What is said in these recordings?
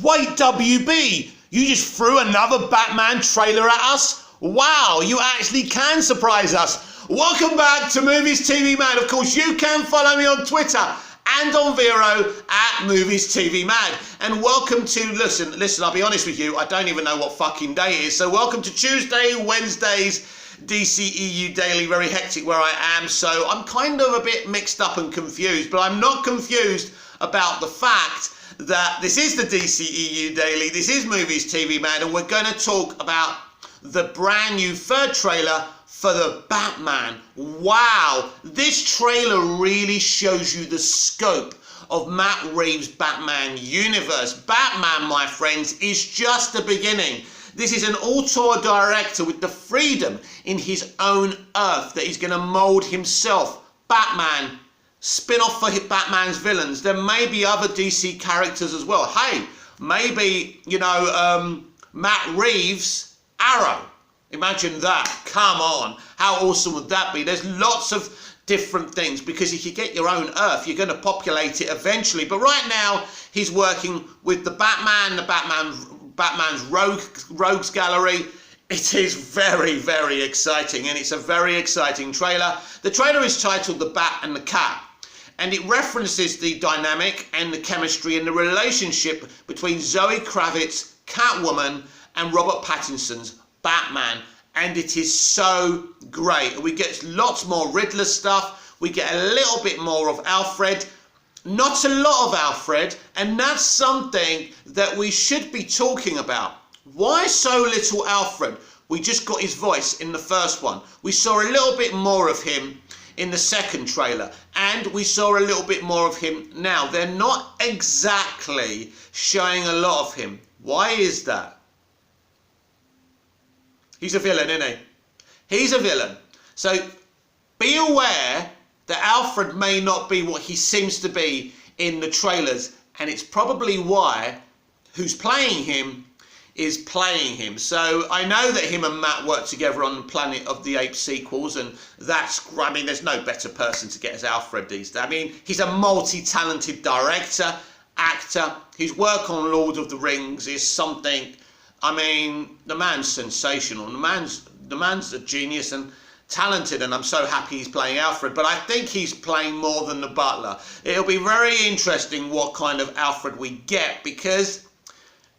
Wait, WB, you just threw another Batman trailer at us? Wow, you actually can surprise us. Welcome back to Movies TV Mad. Of course, you can follow me on Twitter and on Vero at Movies TV Mad. And welcome to, listen, I'll be honest with you, I don't even know what fucking day it is. So welcome to Tuesday, Wednesday's DCEU Daily, very hectic where I am. So I'm kind of a bit mixed up and confused, but I'm not confused about the fact that this is the DCEU Daily, this is Movies TV Mad, and we're going to talk about the brand new third trailer for the Batman. Wow, this trailer really shows you the scope of Matt Reeves' Batman universe. Batman, my friends, is just the beginning. This is an auteur director with the freedom in his own earth that he's going to mould himself. Batman, spin-off for Batman's villains. There may be other DC characters as well. Hey, maybe, Matt Reeves' Arrow. Imagine that. Come on. How awesome would that be? There's lots of different things, because if you get your own Earth, you're going to populate it eventually. But right now, he's working with the Batman's Rogues Gallery. It is very, very exciting, and it's a very exciting trailer. The trailer is titled The Bat and the Cat, and it references the dynamic and the chemistry and the relationship between Zoe Kravitz's Catwoman and Robert Pattinson's Batman, and it is so great. We get lots more Riddler stuff, we get a little bit more of Alfred, not a lot of Alfred, and that's something that we should be talking about. Why so little Alfred? We just got his voice in the first one. We saw a little bit more of him in the second trailer, and we saw a little bit more of him now. They're not exactly showing a lot of him. Why is that? He's a villain, isn't he? He's a villain. So be aware that Alfred may not be what he seems to be in the trailers, and it's probably why who's playing him is playing him. So I know that him and Matt worked together on the Planet of the Apes sequels, and there's no better person to get as Alfred these days. I mean, he's a multi-talented director, actor. His work on Lord of the Rings is something. I mean, the man's sensational. The man's a genius and talented, and I'm so happy he's playing Alfred. But I think he's playing more than the Butler. It'll be very interesting what kind of Alfred we get, because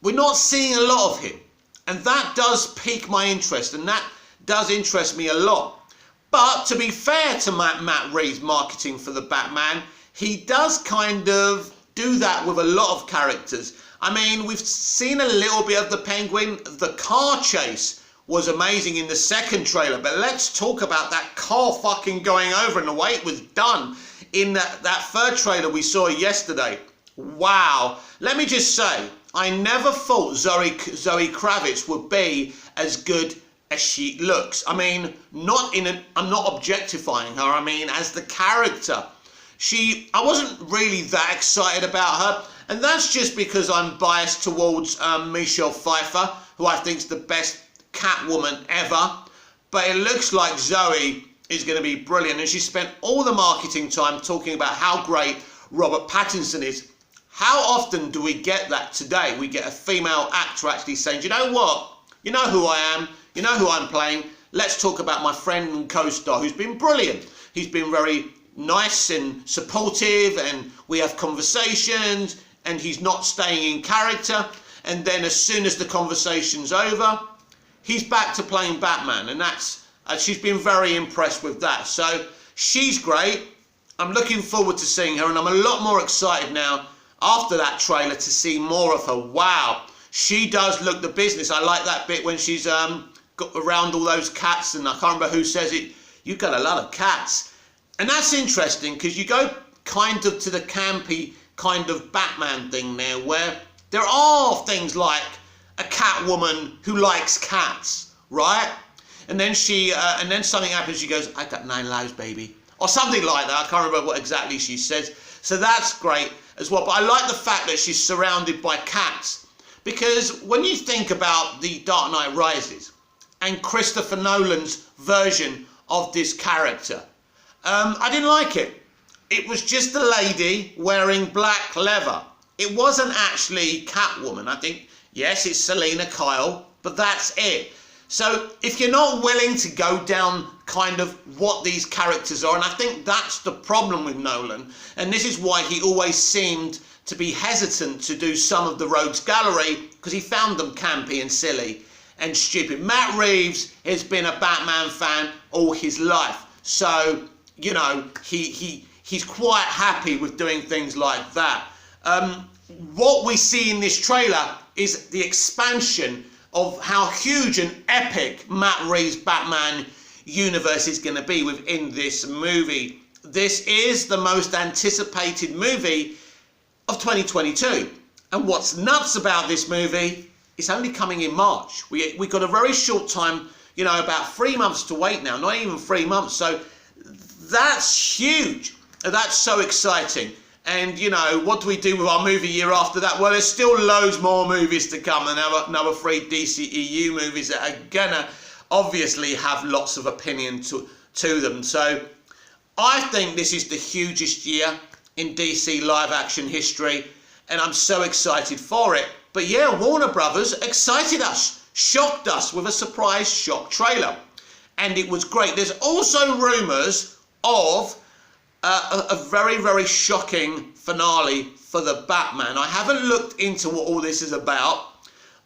we're not seeing a lot of him, and that does pique my interest, and that does interest me a lot. But to be fair to Matt Reeves' marketing for the Batman, he does kind of do that with a lot of characters. I mean, we've seen a little bit of the Penguin. The car chase was amazing in the second trailer, but let's talk about that car fucking going over and the way it was done in that third trailer we saw yesterday. Wow. Let me just say, I never thought Zoe Kravitz would be as good as she looks. I mean, I'm not objectifying her. I mean, as the character, I wasn't really that excited about her. And that's just because I'm biased towards Michelle Pfeiffer, who I think is the best Catwoman ever. But it looks like Zoe is going to be brilliant. And she spent all the marketing time talking about how great Robert Pattinson is. How often do we get that today? We get a female actor actually saying, you know what? You know who I am. You know who I'm playing. Let's talk about my friend and co-star who's been brilliant. He's been very nice and supportive, and we have conversations, and he's not staying in character. And then as soon as the conversation's over, he's back to playing Batman. And she's been very impressed with that. So she's great. I'm looking forward to seeing her, and I'm a lot more excited now after that trailer to see more of her. Wow, she does look the business. I like that bit when she's got around all those cats, and I can't remember who says it. You've got a lot of cats. And that's interesting, because you go kind of to the campy kind of Batman thing there, where there are things like a Catwoman who likes cats, right? And then and then something happens. She goes, "I got 9 lives, baby," or something like that. I can't remember what exactly she says. So that's great as well. But I like the fact that she's surrounded by cats, because when you think about The Dark Knight Rises and Christopher Nolan's version of this character, I didn't like it. It was just a lady wearing black leather. it wasn't actually Catwoman. I think, yes, it's Selina Kyle, but that's it. So if you're not willing to go down kind of what these characters are, and I think that's the problem with Nolan, and this is why he always seemed to be hesitant to do some of the Rogues Gallery, because he found them campy and silly and stupid. Matt Reeves has been a Batman fan all his life, so you know he's quite happy with doing things like that. What we see in this trailer is the expansion of how huge and epic Matt Reeves' Batman universe is going to be within this movie. This is the most anticipated movie of 2022. And what's nuts about this movie, it's only coming in March. We got a very short time, you know, about 3 months to wait now, not even 3 months. So that's huge. That's so exciting. And, you know, what do we do with our movie year after that? Well, there's still loads more movies to come, and another 3 dceu movies that are gonna obviously have lots of opinion to them. So I think this is the hugest year in DC live action history, and I'm so excited for it. But yeah, Warner Brothers excited us, shocked us with a surprise shock trailer, and it was great. There's also rumours of a very, very shocking finale for the Batman. I haven't looked into what all this is about.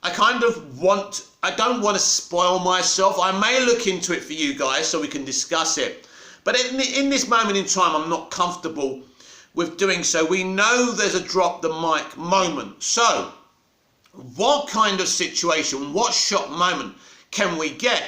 I don't want to spoil myself. I may look into it for you guys so we can discuss it. But in this moment in time, I'm not comfortable with doing so. We know there's a drop the mic moment. So what kind of situation, what shock moment can we get?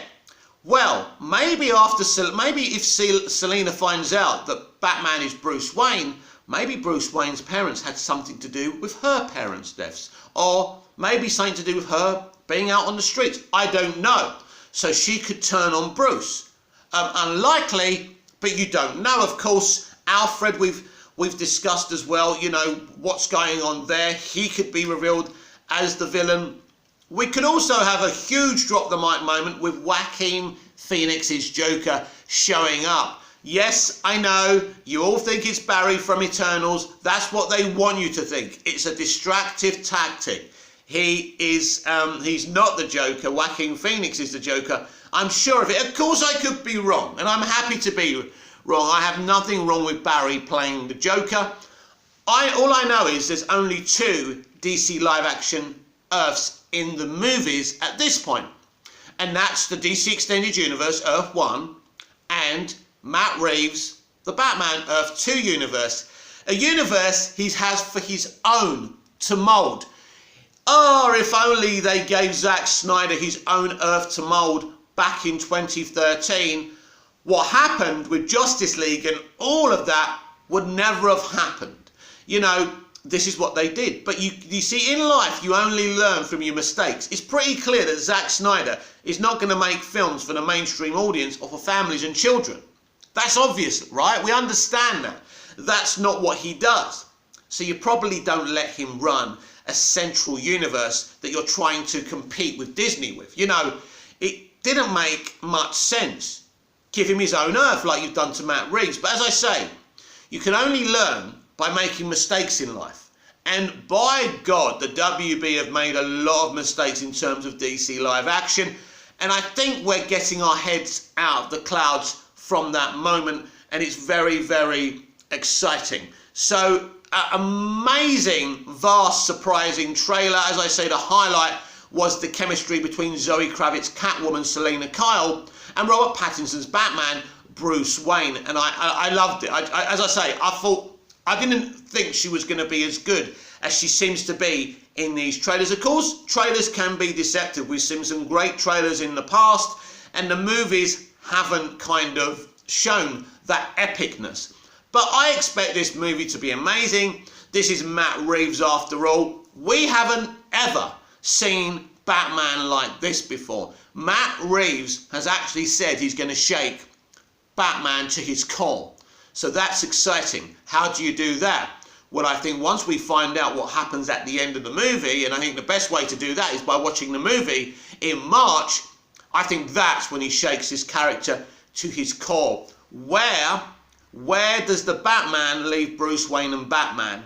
Well, maybe if Selina finds out that Batman is Bruce Wayne, maybe Bruce Wayne's parents had something to do with her parents' deaths, or maybe something to do with her being out on the streets. I don't know. So she could turn on Bruce. Unlikely, but you don't know. Of course, Alfred, we've discussed as well, you know, what's going on there. He could be revealed as the villain. We could also have a huge drop the mic moment with Joaquin Phoenix's Joker showing up. Yes, I know, you all think it's Barry from Eternals. That's what they want you to think. It's a distractive tactic. He's not the Joker. Joaquin Phoenix is the Joker. I'm sure of it. Of course I could be wrong, and I'm happy to be wrong. I have nothing wrong with Barry playing the Joker. All I know is there's only 2 DC live action Earths in the movies at this point, and that's the DC Extended Universe Earth 1 and Matt Reeves' the Batman Earth 2 universe, a universe he has for his own to mould. Oh, if only they gave Zack Snyder his own Earth to mould back in 2013. What happened with Justice League and all of that would never have happened. You know, this is what they did. But you see, in life, you only learn from your mistakes. It's pretty clear that Zack Snyder is not going to make films for the mainstream audience or for families and children. That's obvious, right? We understand that. That's not what he does. So you probably don't let him run a central universe that you're trying to compete with Disney with. You know, it didn't make much sense. Give him his own Earth like you've done to Matt Reeves. But as I say, you can only learn by making mistakes in life. And by God, the WB have made a lot of mistakes in terms of DC live action. And I think we're getting our heads out of the clouds from that moment. And it's very, very exciting. So, amazing, vast, surprising trailer. As I say, the highlight was the chemistry between Zoe Kravitz's Catwoman, Selina Kyle, and Robert Pattinson's Batman, Bruce Wayne. And I loved it. As I say, I didn't think she was going to be as good as she seems to be in these trailers. Of course, trailers can be deceptive. We've seen some great trailers in the past, and the movies haven't kind of shown that epicness. But I expect this movie to be amazing. This is Matt Reeves after all. We haven't ever seen Batman like this before. Matt Reeves has actually said he's going to shake Batman to his core. So that's exciting. How do you do that? Well, I think once we find out what happens at the end of the movie, and I think the best way to do that is by watching the movie in March, I think that's when he shakes his character to his core. Where does the Batman leave Bruce Wayne and Batman?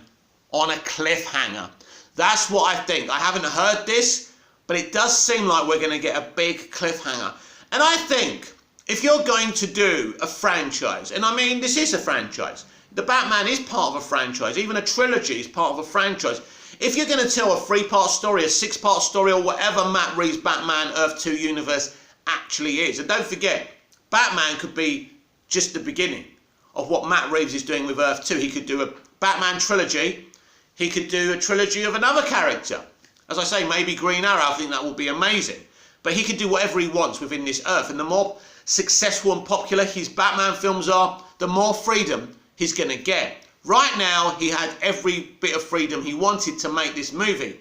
on a cliffhanger. That's what I think. I haven't heard this, but it does seem like we're going to get a big cliffhanger. And I think if you're going to do a franchise, and I mean this is a franchise, the Batman is part of a franchise, even a trilogy is part of a franchise. If you're going to tell a 3-part story, a 6-part story, or whatever Matt Reeves' Batman Earth 2 universe actually is, and don't forget, Batman could be just the beginning of what Matt Reeves is doing with Earth 2. He could do a Batman trilogy, he could do a trilogy of another character. As I say, maybe Green Arrow, I think that will be amazing. But he can do whatever he wants within this Earth, and the more successful and popular his Batman films are, the more freedom he's going to get. Right now, he had every bit of freedom he wanted to make this movie.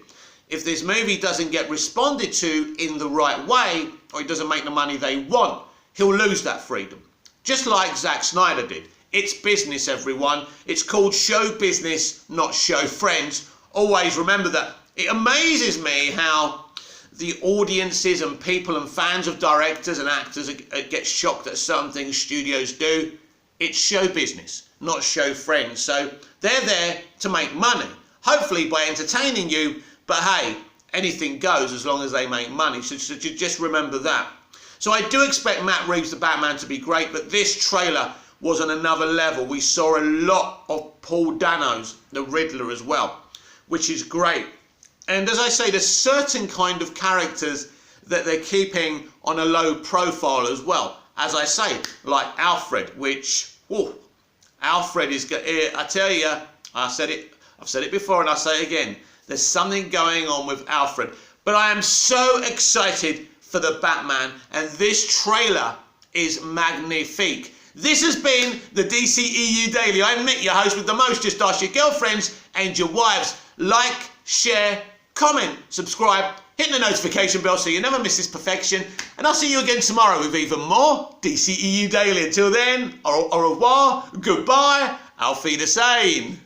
If this movie doesn't get responded to in the right way, or it doesn't make the money they want, he'll lose that freedom. Just like Zack Snyder did. It's business, everyone. It's called show business, not show friends. Always remember that. It amazes me how the audiences and people and fans of directors and actors get shocked at certain things studios do. It's show business, not show friends. So they're there to make money, hopefully by entertaining you. But hey, anything goes as long as they make money. So just remember that. So I do expect Matt Reeves' The Batman to be great, but this trailer was on another level. We saw a lot of Paul Dano's The Riddler as well, which is great. And as I say, there's certain kind of characters that they're keeping on a low profile as well. As I say, like Alfred, which, Alfred is, I tell you, I've said it before and I'll say it again, there's something going on with Alfred. But I am so excited for the Batman, and this trailer is magnifique. This has been the DCEU Daily. I'm Mick, your host with the most. Just ask your girlfriends and your wives. Like, share, comment, subscribe, hit the notification bell so you never miss this perfection. And I'll see you again tomorrow with even more DCEU Daily. Until then, au revoir, goodbye, auf Wiedersehen.